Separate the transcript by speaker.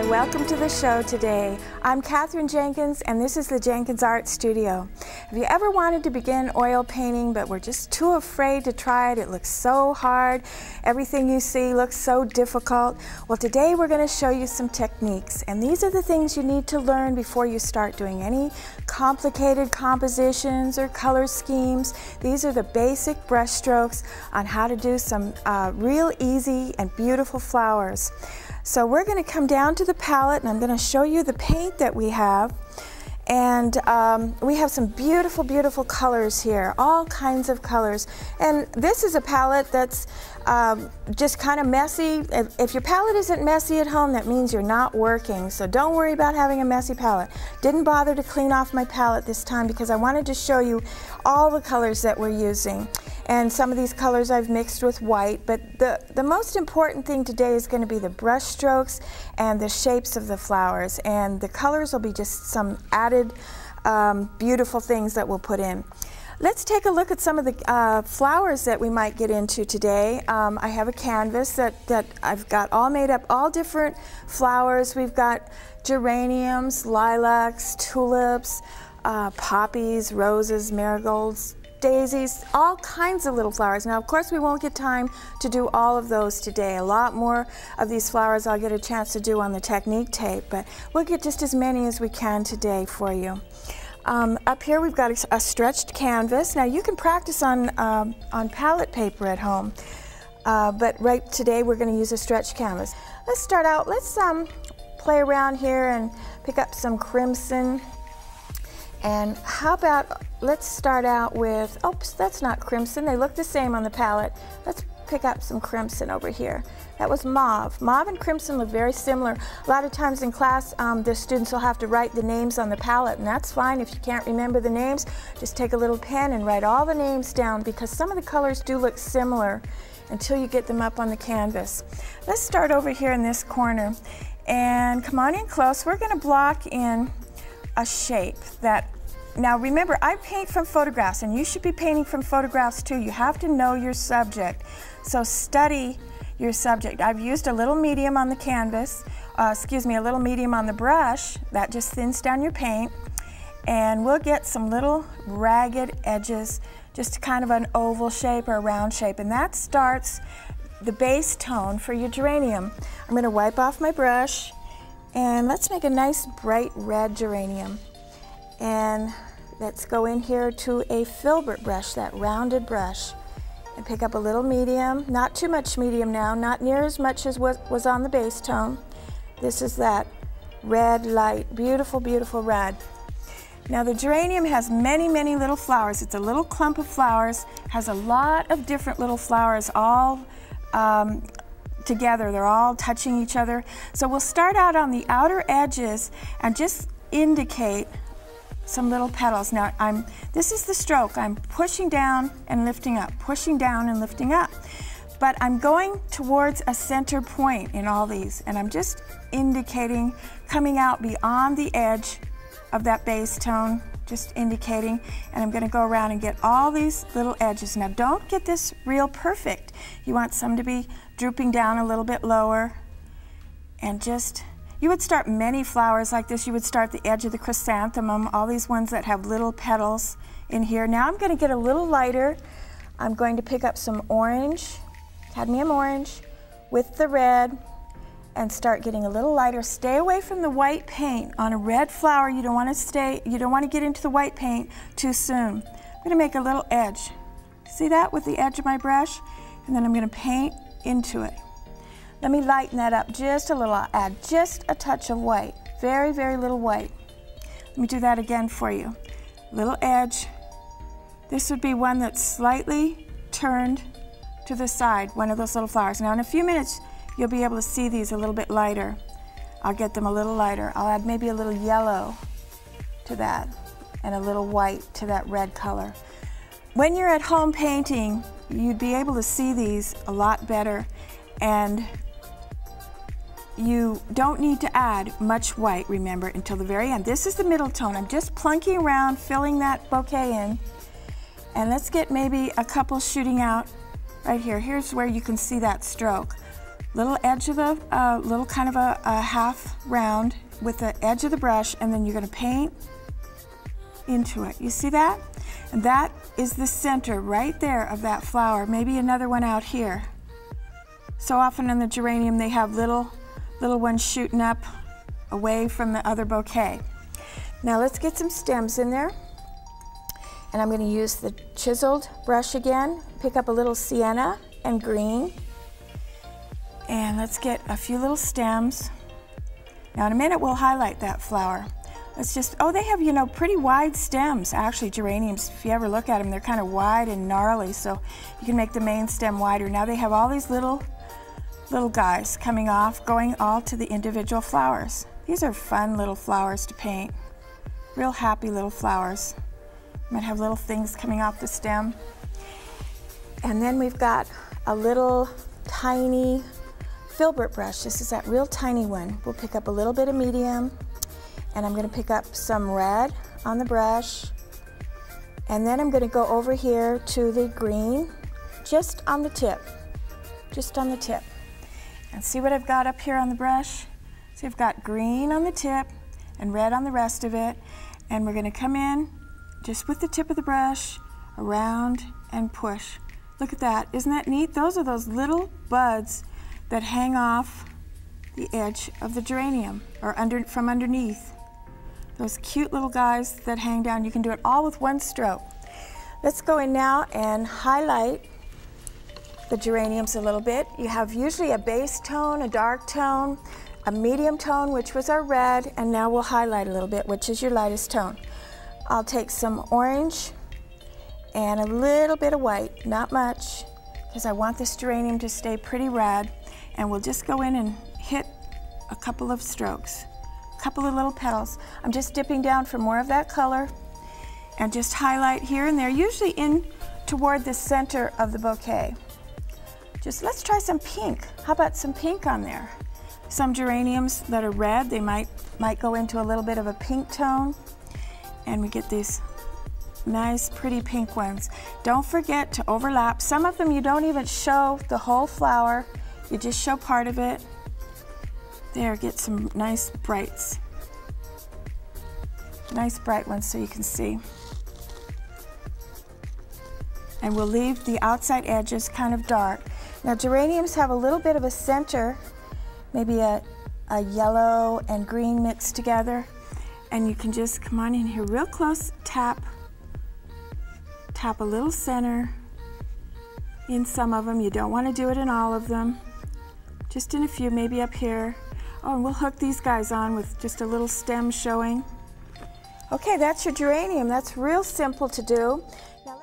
Speaker 1: Hi, welcome to the show today. I'm Katherine Jenkins and this is the Jenkins Art Studio. Have you ever wanted to begin oil painting but were just too afraid to try it? It looks so hard. Everything you see looks so difficult. Well, today we're going to show you some techniques, and these are the things you need to learn before you start doing any complicated compositions or color schemes. These are the basic brush strokes on how to do some real easy and beautiful flowers. So we're going to come down to the palette and I'm going to show you the paint that we have. And we have some beautiful, beautiful colors here, all kinds of colors. And this is a palette that's just kind of messy. If your palette isn't messy at home, that means you're not working. So don't worry about having a messy palette. Didn't bother to clean off my palette this time because I wanted to show you all the colors that we're using. And some of these colors I've mixed with white, but the most important thing today is going to be the brush strokes and the shapes of the flowers, and the colors will be just some added beautiful things that we'll put in. Let's take a look at some of the flowers that we might get into today. I have a canvas that I've got all made up, all different flowers. We've got geraniums, lilacs, tulips, poppies, roses, marigolds, daisies, all kinds of little flowers. Now, of course, we won't get time to do all of those today. A lot more of these flowers I'll get a chance to do on the technique tape, but we'll get just as many as we can today for you. Up here we've got a stretched canvas. Now, you can practice on palette paper at home, but right today we're going to use a stretched canvas. Let's start out, let's play around here and pick up some crimson. And how about, let's start out with, oops, that's not crimson. They look the same on the palette. Let's pick up some crimson over here. That was mauve. Mauve and crimson look very similar. A lot of times in class, the students will have to write the names on the palette, and that's fine. If you can't remember the names, just take a little pen and write all the names down, because some of the colors do look similar until you get them up on the canvas. Let's start over here in this corner. And come on in close. We're going to block in a shape that, now remember, I paint from photographs, and you should be painting from photographs too. You have to know your subject, so study your subject. I've used a little medium on the canvas, a little medium on the brush. That just thins down your paint, and we'll get some little ragged edges, just kind of an oval shape or a round shape, and that starts the base tone for your geranium. I'm going to wipe off my brush, and let's make a nice bright red geranium. And let's go in here to a filbert brush, that rounded brush, and pick up a little medium. Not too much medium now, not near as much as what was on the base tone. This is that red light, beautiful, beautiful red. Now the geranium has many, many little flowers. It's a little clump of flowers, has a lot of different little flowers all together. They're all touching each other. So we'll start out on the outer edges and just indicate some little petals. Now this is the stroke. I'm pushing down and lifting up, pushing down and lifting up. But I'm going towards a center point in all these, and I'm just indicating, coming out beyond the edge of that base tone, just indicating, and I'm going to go around and get all these little edges. Now don't get this real perfect. You want some to be drooping down a little bit lower, and just, you would start many flowers like this. You would start the edge of the chrysanthemum, all these ones that have little petals in here. Now I'm going to get a little lighter. I'm going to pick up some orange, cadmium orange, with the red, and start getting a little lighter. Stay away from the white paint. On a red flower, you don't want to get into the white paint too soon. I'm going to make a little edge. See that with the edge of my brush? And then I'm going to paint into it. Let me lighten that up just a little. I'll add just a touch of white, very, very little white. Let me do that again for you. Little edge. This would be one that's slightly turned to the side, one of those little flowers. Now in a few minutes, you'll be able to see these a little bit lighter. I'll get them a little lighter. I'll add maybe a little yellow to that and a little white to that red color. When you're at home painting, you'd be able to see these a lot better, and you don't need to add much white, remember, until the very end. This is the middle tone. I'm just plunking around, filling that bouquet in, and let's get maybe a couple shooting out right here. Here's where you can see that stroke. little edge of the, little kind of a half round with the edge of the brush, and then you're going to paint into it. You see that? And that is the center right there of that flower. Maybe another one out here. So often in the geranium they have little ones shooting up away from the other bouquet. Now let's get some stems in there. And I'm going to use the chiseled brush again, pick up a little sienna and green. And let's get a few little stems. Now in a minute we'll highlight that flower. Let's just, oh, they have, you know, pretty wide stems. Actually, geraniums, if you ever look at them, they're kind of wide and gnarly, so you can make the main stem wider. Now they have all these little guys coming off, going all to the individual flowers. These are fun little flowers to paint. Real happy little flowers. Might have little things coming off the stem. And then we've got a little tiny filbert brush. This is that real tiny one. We'll pick up a little bit of medium, and I'm going to pick up some red on the brush, and then I'm going to go over here to the green, just on the tip, and see what I've got up here on the brush. See, I've got green on the tip and red on the rest of it, and we're going to come in just with the tip of the brush around and push. Look at that, isn't that neat? Those are those little buds that hang off the edge of the geranium, or from underneath. Those cute little guys that hang down. You can do it all with one stroke. Let's go in now and highlight the geraniums a little bit. You have usually a base tone, a dark tone, a medium tone, which was our red, and now we'll highlight a little bit, which is your lightest tone. I'll take some orange and a little bit of white, not much, because I want this geranium to stay pretty red, and we'll just go in and hit a couple of strokes. Couple of little petals. I'm just dipping down for more of that color and just highlight here and there, usually in toward the center of the bouquet. Let's try some pink. How about some pink on there? Some geraniums that are red, they might go into a little bit of a pink tone, and we get these nice pretty pink ones. Don't forget to overlap. Some of them you don't even show the whole flower, you just show part of it. There, get some nice brights. Nice bright ones so you can see. And we'll leave the outside edges kind of dark. Now geraniums have a little bit of a center, maybe a yellow and green mixed together. And you can just come on in here real close, tap a little center in some of them. You don't want to do it in all of them. Just in a few, maybe up here. Oh, and we'll hook these guys on with just a little stem showing. Okay, that's your geranium. That's real simple to do. Now,